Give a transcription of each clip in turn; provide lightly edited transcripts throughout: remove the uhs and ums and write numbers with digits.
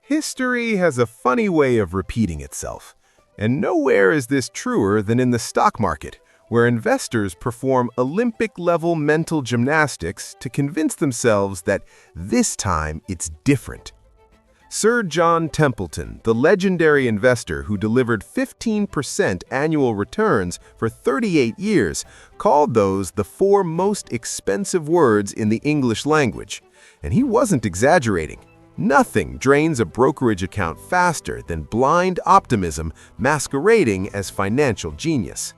History has a funny way of repeating itself, and nowhere is this truer than in the stock market, where investors perform Olympic-level mental gymnastics to convince themselves that this time it's different. Sir John Templeton, the legendary investor who delivered 15% annual returns for 38 years, called those the 4 most expensive words in the English language. And he wasn't exaggerating. Nothing drains a brokerage account faster than blind optimism masquerading as financial genius.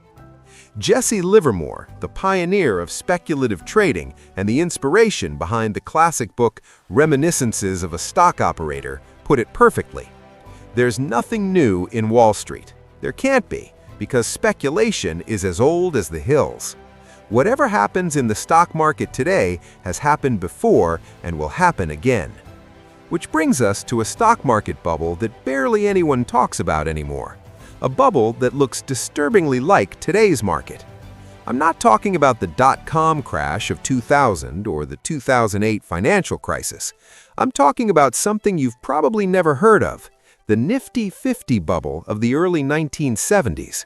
Jesse Livermore, the pioneer of speculative trading and the inspiration behind the classic book Reminiscences of a Stock Operator, put it perfectly. There's nothing new in Wall Street. There can't be, because speculation is as old as the hills. Whatever happens in the stock market today has happened before and will happen again. Which brings us to a stock market bubble that barely anyone talks about anymore. A bubble that looks disturbingly like today's market. I'm not talking about the dot-com crash of 2000 or the 2008 financial crisis. I'm talking about something you've probably never heard of, the Nifty 50 bubble of the early 1970s.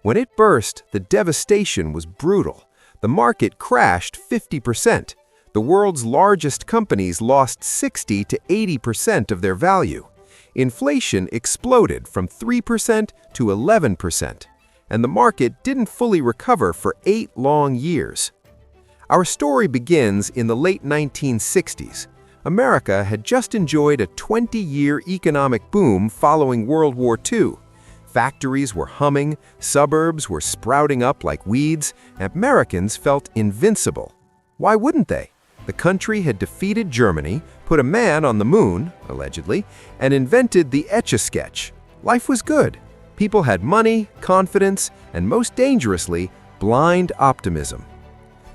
When it burst, the devastation was brutal. The market crashed 50%. The world's largest companies lost 60 to 80% of their value. Inflation exploded from 3% to 11%, and the market didn't fully recover for 8 long years. Our story begins in the late 1960s. America had just enjoyed a 20-year economic boom following World War II. Factories were humming, suburbs were sprouting up like weeds, and Americans felt invincible. Why wouldn't they? The country had defeated Germany, put a man on the moon, allegedly, and invented the Etch-a-Sketch. Life was good. People had money, confidence, and most dangerously, blind optimism.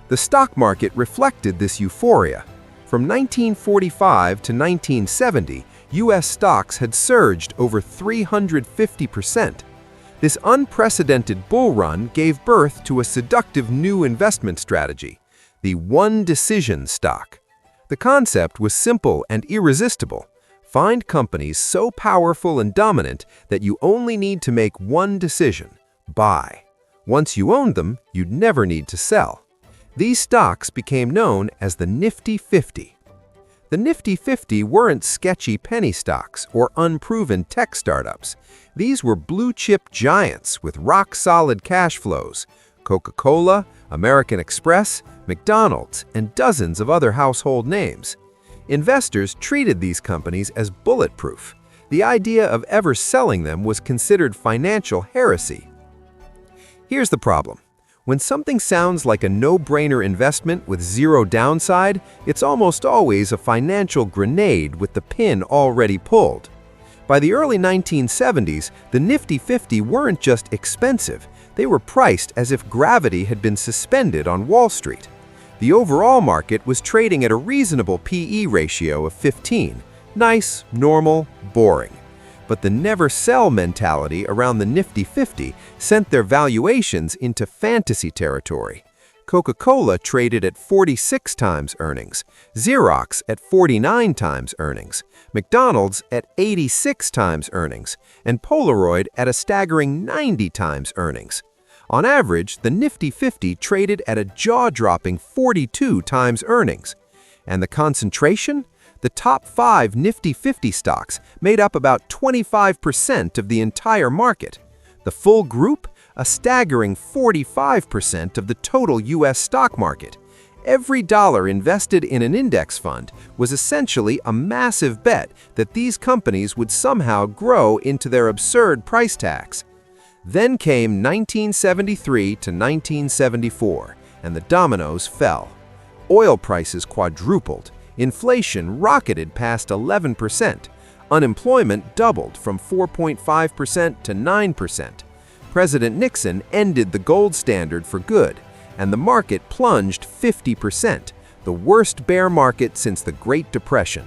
The stock market reflected this euphoria. From 1945 to 1970, U.S. stocks had surged over 350%. This unprecedented bull run gave birth to a seductive new investment strategy, the one-decision stock. The concept was simple and irresistible. Find companies so powerful and dominant that you only need to make one decision: buy. Once you owned them, you'd never need to sell. These stocks became known as the Nifty 50. The Nifty 50 weren't sketchy penny stocks or unproven tech startups. These were blue-chip giants with rock-solid cash flows: Coca-Cola, American Express, McDonald's, and dozens of other household names. Investors treated these companies as bulletproof. The idea of ever selling them was considered financial heresy. Here's the problem. When something sounds like a no-brainer investment with zero downside, it's almost always a financial grenade with the pin already pulled. By the early 1970s, the Nifty 50 weren't just expensive. They were priced as if gravity had been suspended on Wall Street. The overall market was trading at a reasonable P/E ratio of 15. Nice, normal, boring. But the never-sell mentality around the Nifty 50 sent their valuations into fantasy territory. Coca-Cola traded at 46 times earnings, Xerox at 49 times earnings, McDonald's at 86 times earnings, and Polaroid at a staggering 90 times earnings. On average, the Nifty 50 traded at a jaw-dropping 42 times earnings. And the concentration? The top 5 Nifty 50 stocks made up about 25% of the entire market. The full group? A staggering 45% of the total U.S. stock market. Every dollar invested in an index fund was essentially a massive bet that these companies would somehow grow into their absurd price tags. Then came 1973 to 1974, and the dominoes fell. Oil prices quadrupled. Inflation rocketed past 11%. Unemployment doubled from 4.5% to 9%. President Nixon ended the gold standard for good, and the market plunged 50%, the worst bear market since the Great Depression.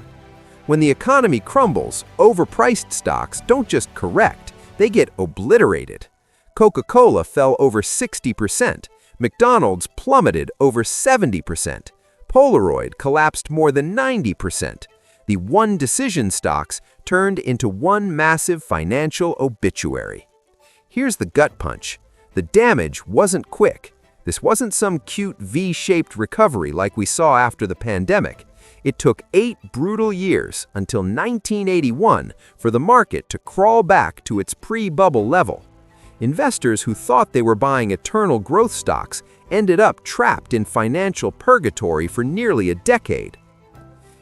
When the economy crumbles, overpriced stocks don't just correct, they get obliterated. Coca-Cola fell over 60%, McDonald's plummeted over 70%, Polaroid collapsed more than 90%. The one-decision stocks turned into one massive financial obituary. Here's the gut punch. The damage wasn't quick. This wasn't some cute V-shaped recovery like we saw after the pandemic. It took 8 brutal years until 1981 for the market to crawl back to its pre-bubble level. Investors who thought they were buying eternal growth stocks ended up trapped in financial purgatory for nearly a decade.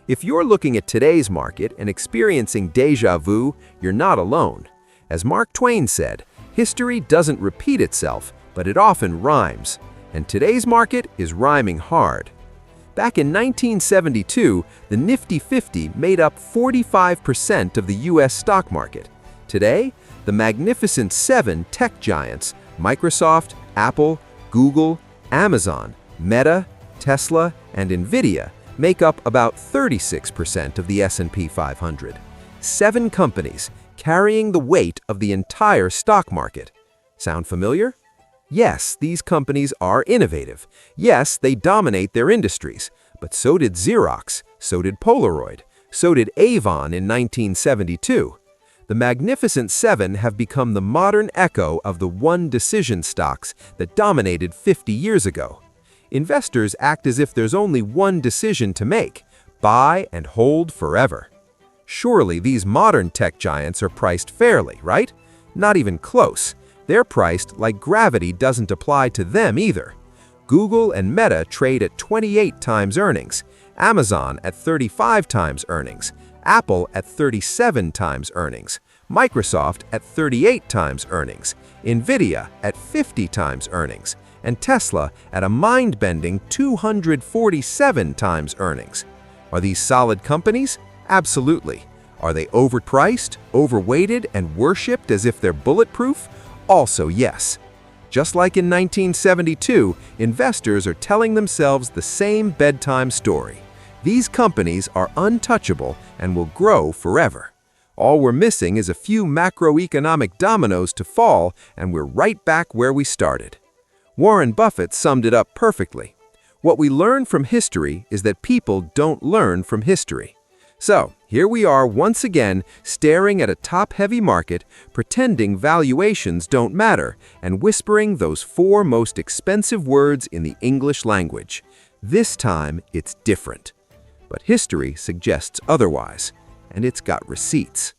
If you're looking at today's market and experiencing déjà vu, you're not alone. As Mark Twain said, history doesn't repeat itself, but it often rhymes. And today's market is rhyming hard. Back in 1972, the Nifty 50 made up 45% of the US stock market. Today, the Magnificent Seven tech giants, Microsoft, Apple, Google, Amazon, Meta, Tesla, and Nvidia, make up about 36% of the S&P 500. 7 companies carrying the weight of the entire stock market. Sound familiar? Yes, these companies are innovative. Yes, they dominate their industries. But so did Xerox, so did Polaroid, so did Avon in 1972. The Magnificent Seven have become the modern echo of the one-decision stocks that dominated 50 years ago. Investors act as if there's only one decision to make: buy and hold forever. Surely these modern tech giants are priced fairly, right? Not even close. They're priced like gravity doesn't apply to them either. Google and Meta trade at 28 times earnings, Amazon at 35 times earnings, Apple at 37 times earnings, Microsoft at 38 times earnings, Nvidia at 50 times earnings, and Tesla at a mind-bending 247 times earnings. Are these solid companies? Absolutely. Are they overpriced, overweighted, and worshipped as if they're bulletproof? Also yes. Just like in 1972, investors are telling themselves the same bedtime story. These companies are untouchable and will grow forever. All we're missing is a few macroeconomic dominoes to fall, and we're right back where we started. Warren Buffett summed it up perfectly. What we learn from history is that people don't learn from history. So, here we are once again staring at a top-heavy market, pretending valuations don't matter, and whispering those 4 most expensive words in the English language. This time, it's different. But history suggests otherwise, and it's got receipts.